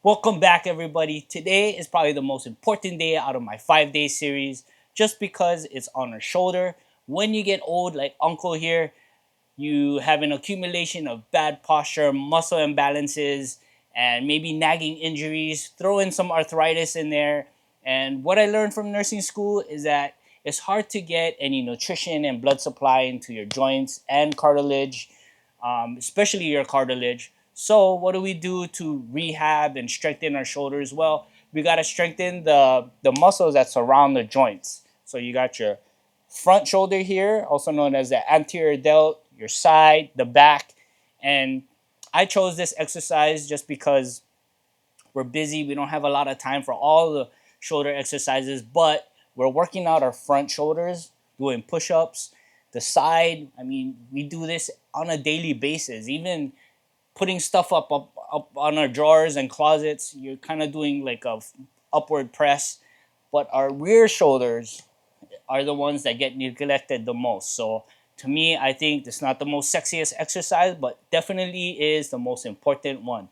Welcome back, everybody. Today is probably the most important day out of my 5-day series just because it's on our shoulder. When you get old, like Uncle here, you have an accumulation of bad posture, muscle imbalances, and maybe nagging injuries. Throw in some arthritis in there. And what I learned from nursing school is that it's hard to get any nutrition and blood supply into your joints and cartilage, especially your cartilage. So what do we do to rehab and strengthen our shoulders? Well, we got to strengthen the muscles that surround the joints. So you got your front shoulder here, also known as the anterior delt, your side, the back. And I chose this exercise just because we're busy. We don't have a lot of time for all the shoulder exercises, but we're working out our front shoulders, doing push-ups. The side, I mean, we do this on a daily basis. Even putting stuff up on our drawers and closets, you're kind of doing like a upward press. But our rear shoulders are the ones that get neglected the most. So to me, I think it's not the most sexiest exercise, but definitely is the most important one.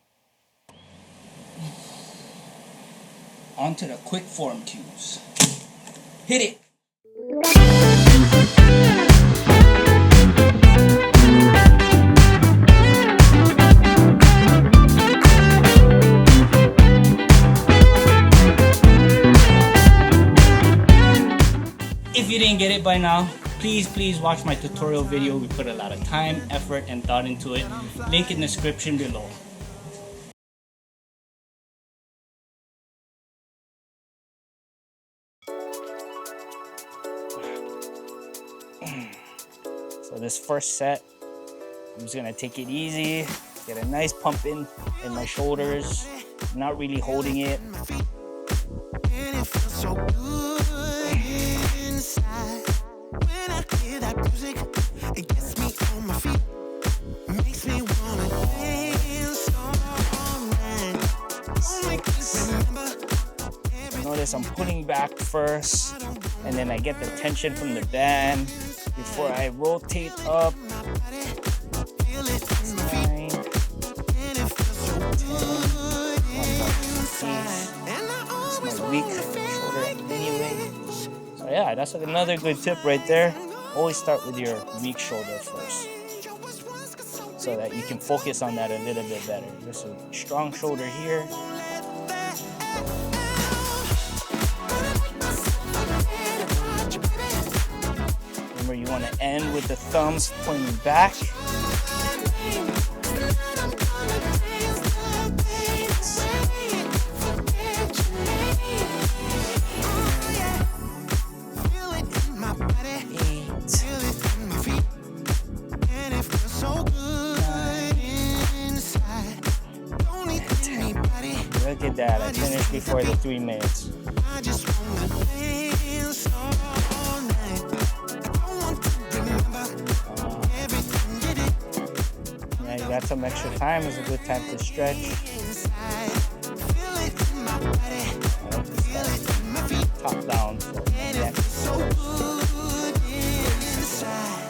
On to the quick form cues. Hit it. If you didn't get it by now, please watch my tutorial video. We put a lot of time, effort, and thought into it. Link in the description below. So this first set, I'm just gonna take it easy, get a nice pump in my shoulders, not really holding it. Notice I'm pulling back first, and then I get the tension from the band before I rotate up. 9, 10, 1, it's my weak shoulder anyway. So yeah, that's another good tip right there. Always start with your weak shoulder first, so that you can focus on that a little bit better. Just a strong shoulder here. Remember, you want to end with the thumbs pointing back. Look at that, I finished before the 3 minutes. Yeah, you got some extra time, it's a good time to stretch. Top down, so neck.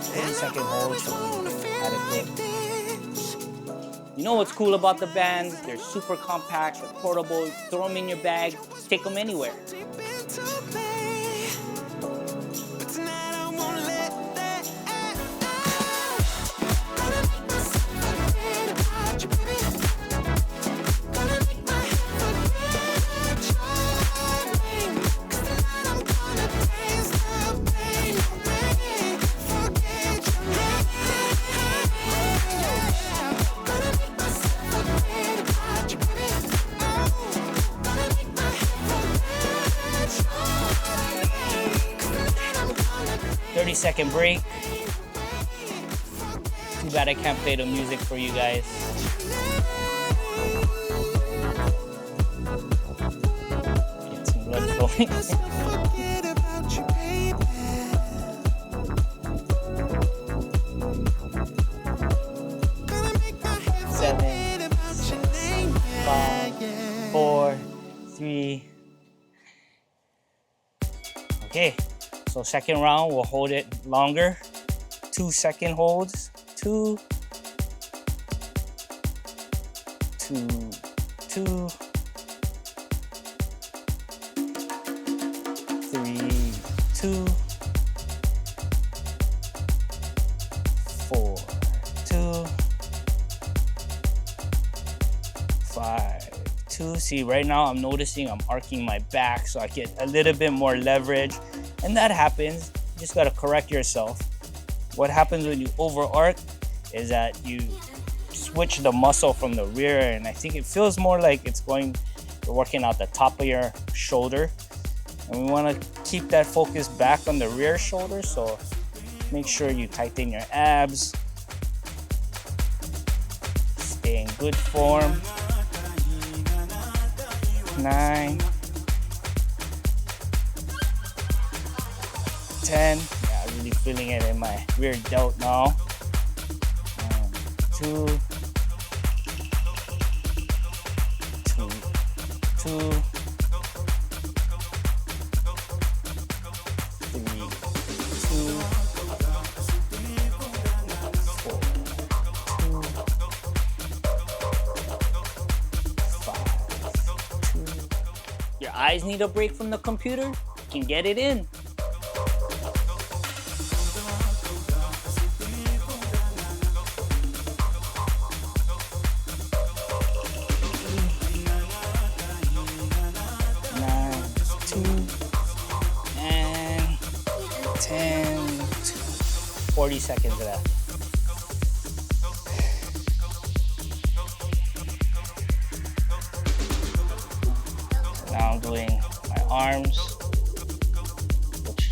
30-second hold, so adequate. You know what's cool about the bands? They're super compact, they're portable, throw them in your bag, take them anywhere. 30-second break. Too bad I can't play the music for you guys. Get some blood flowing. 7, 6, 5, 4, 3. Okay. So second round, we'll hold it longer. 2-second holds. 2, 2, 2, 3, 2, 4, 2, 5, 2. See, right now I'm noticing I'm arcing my back so I get a little bit more leverage, and that happens. You just gotta correct yourself. What happens when you over arc is that you switch the muscle from the rear, and I think it feels more like you're working out the top of your shoulder, and we want to keep that focus back on the rear shoulder. So make sure you tighten your abs, stay in good form. 9, 10. Yeah, I'm really feeling it in my rear delt now. 2, 2, 2, 3, 2, 4, 2, 5, 2. Your eyes need a break from the computer? You can get it in. And 10, 40 seconds left. So now I'm doing my arms, which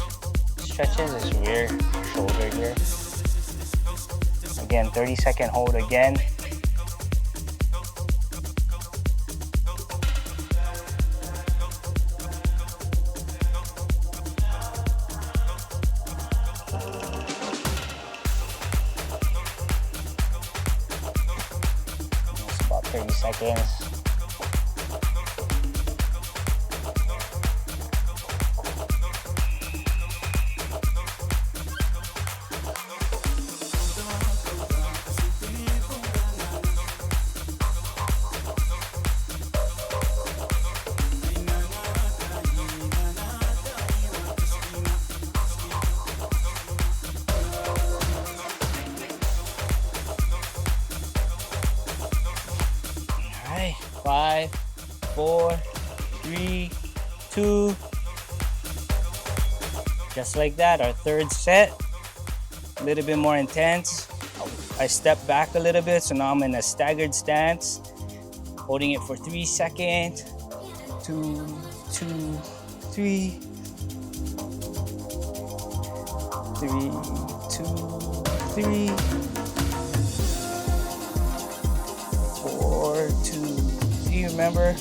stretches this rear shoulder here. Again, 30-second hold again. About 30 seconds. Alright, 5, 4, 3, 2. Just like that, our third set. A little bit more intense. I step back a little bit, so now I'm in a staggered stance. Holding it for 3 seconds. 2, 2, 3. 3, 2, 3. 4, 2, 3. Remember,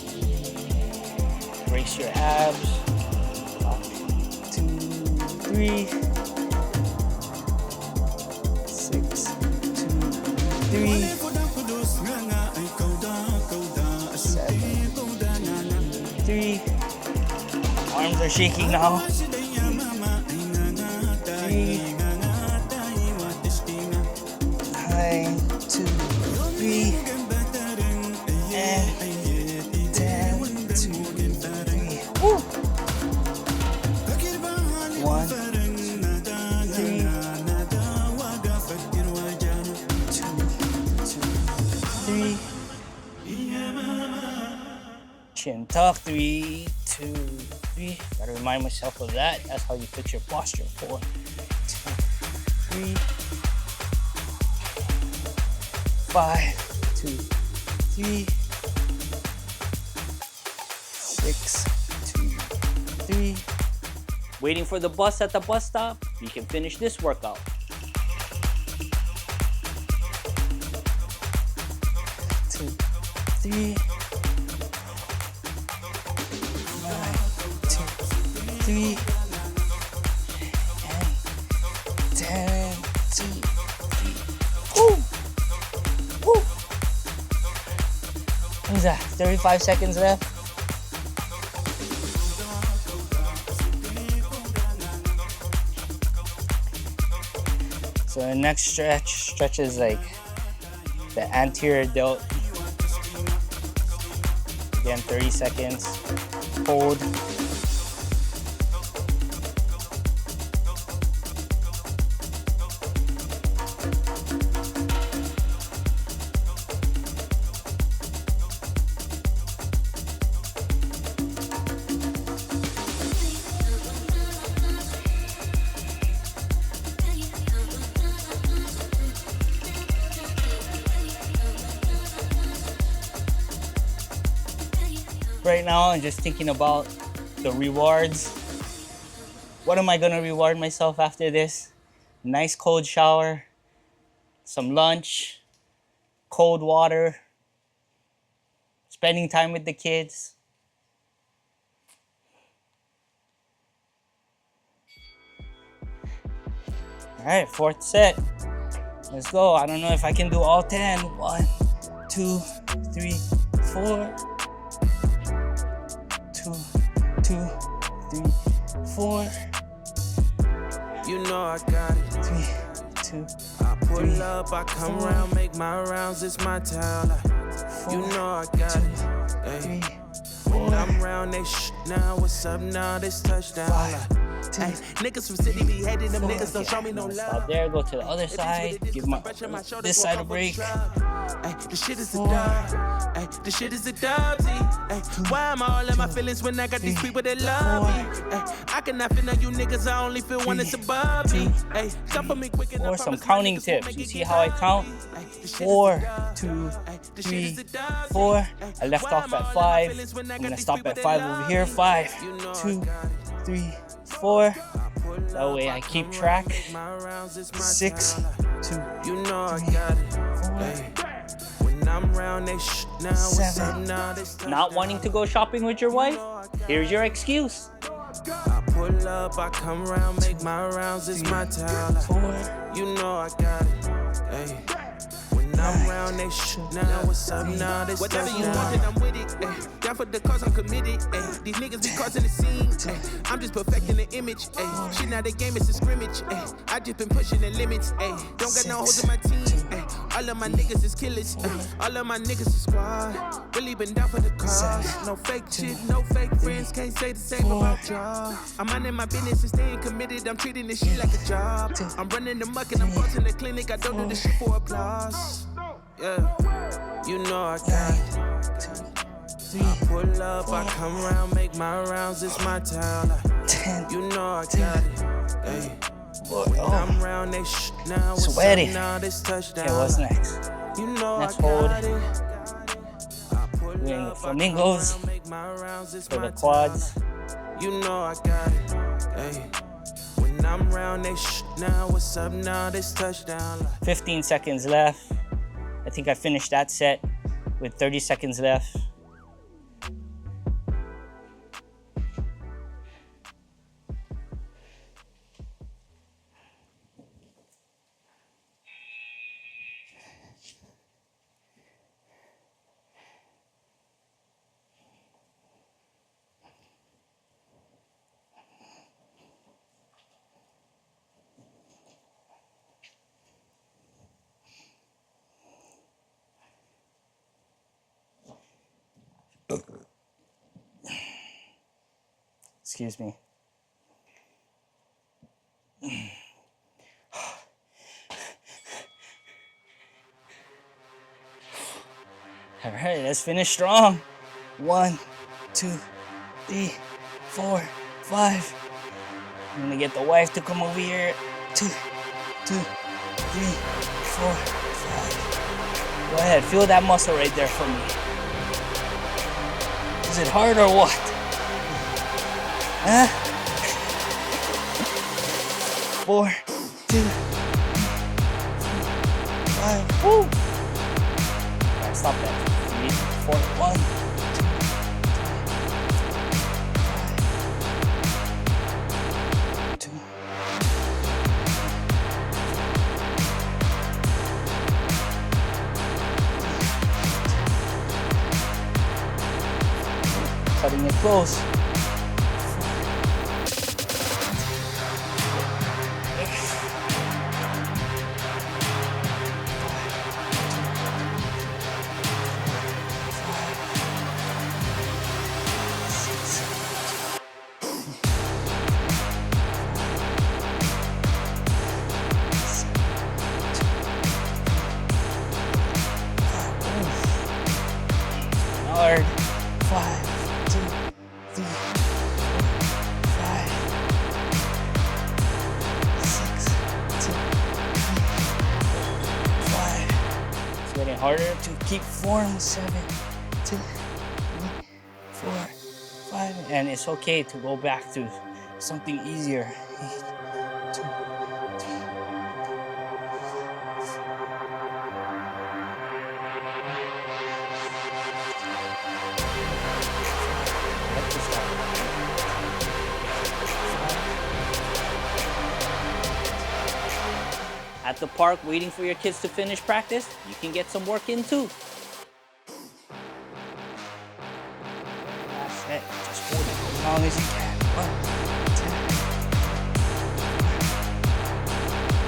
brace your abs. 2, 3. 6, 2, 3. 7, 2, 3. Arms are shaking now. 3, 9, 2, 3. And 10, 2, 3. Woo! 1, 2, 3. 2, 3. Chin tuck. 3, 2, 3. Gotta remind myself of that. That's how you fix your posture. 4, 2, 3. 5, 2, 3. 6, 2, 3. Waiting for the bus at the bus stop, you can finish this workout. 2, 3. 9, 2, 3. And 10, 2, 3. Woo! Woo! What is that? 35 seconds left. So the next stretch is like the anterior delt. Again, 30 seconds. Hold. Right now, I'm just thinking about the rewards. What am I gonna reward myself after this? Nice cold shower, some lunch, cold water, spending time with the kids. All right, fourth set. Let's go. I don't know if I can do all 10. 1, 2, 3, 4. 2, 2, 3, 4. You know I got it. 3, 2. I pull up, I come around, make my rounds, it's my town. You know I got it. Hey. When I'm round, they now, what's up now, this touchdown. Hey, niggas from city be hating them niggas, don't show me no love. Stop there, go to the other side, give this side a break. Hey, the shit is a dub. Hey, the shit is a dub. Hey, why am I all in my feelings when I got these people that love me? Hey, I cannot feel you niggas, I only feel one that's above me. Hey, stop for me quick and or some counting tips. You see how I count? 4, 2, 3, 4. I left off at 5. I'm gonna stop at 5 over here. 5, 2, 3, 4. That way I keep track. 6, 2, 3, 4, 7. Not wanting to go shopping with your wife? Here's your excuse. I pull up, I come around, make my rounds, it's my town. You know I got it. Hey. I'm round, they now, what's up now, this whatever you wanted, I'm with it, ayy. Down for the cause, I'm committed, ayy. These niggas be causing the scene, ayy. I'm just perfecting the image, ayy. Shit, now the game is a scrimmage, ayy. I just been pushing the limits, ayy. Don't got no hoes in my team, ayy. All of my niggas is killers, ayy. All of my niggas is squad. Really been down for the cause. No fake shit, no fake friends, can't say the same about y'all. I'm minding my business and staying committed, I'm treating this shit like a job. I'm running the muck and I'm bossing the clinic, I don't do this shit for applause. Yeah, you know I got it. I pull up, I come around, make my rounds, it's my town. You know I got it. Hey, when I'm round, they now, what's up now, this touchdown. Okay, what's next? You know Next I hold. got it. Doing flamingos for the quads. You know I got it. Hey, when I'm round, they now, what's up now, this touchdown. 15 seconds left. I think I finished that set with 30 seconds left. Excuse me. All right, let's finish strong. 1, 2, 3, 4, 5. I'm gonna get the wife to come over here. 2, 2, 3, 4, 5. Go ahead, feel that muscle right there for me. Is it hard or what? Huh? 4, 2, 5. Woo! Alright, stop that. 3, 4, 1, 2, 2. Cutting it close. Hard. 5, 2, 3, 4, 5, 6, 2, 3, 5. It's getting harder to keep form. 7, 2, 3, 4, And it's okay to go back to something easier. 8, 2, 3. Let this out. At the park waiting for your kids to finish practice, you can get some work in too. That's it. Just hold it as long as you can. 1, 10,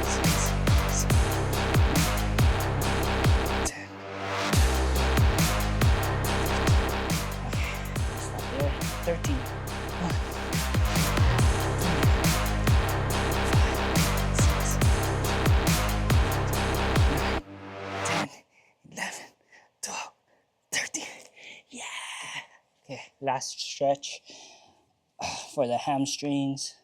6, 7, 10. Okay, stop there. 13. 1, 10, 11, 12, 13. Yeah. Okay, last stretch for the hamstrings.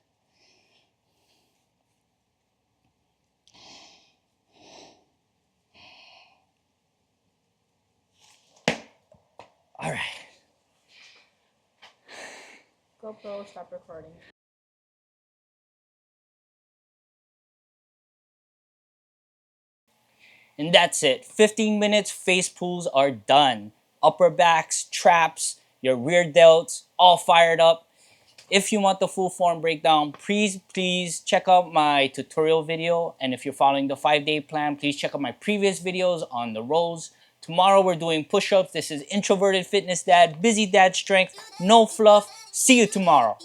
All right. GoPro, stop recording. And that's it. 15 minutes face pulls are done. Upper backs, traps, your rear delts, all fired up. If you want the full form breakdown, please check out my tutorial video. And if you're following the 5-day plan, please check out my previous videos on the rows. Tomorrow we're doing push-ups. This is Introverted Fitness Dad, Busy Dad Strength, no fluff. See you tomorrow.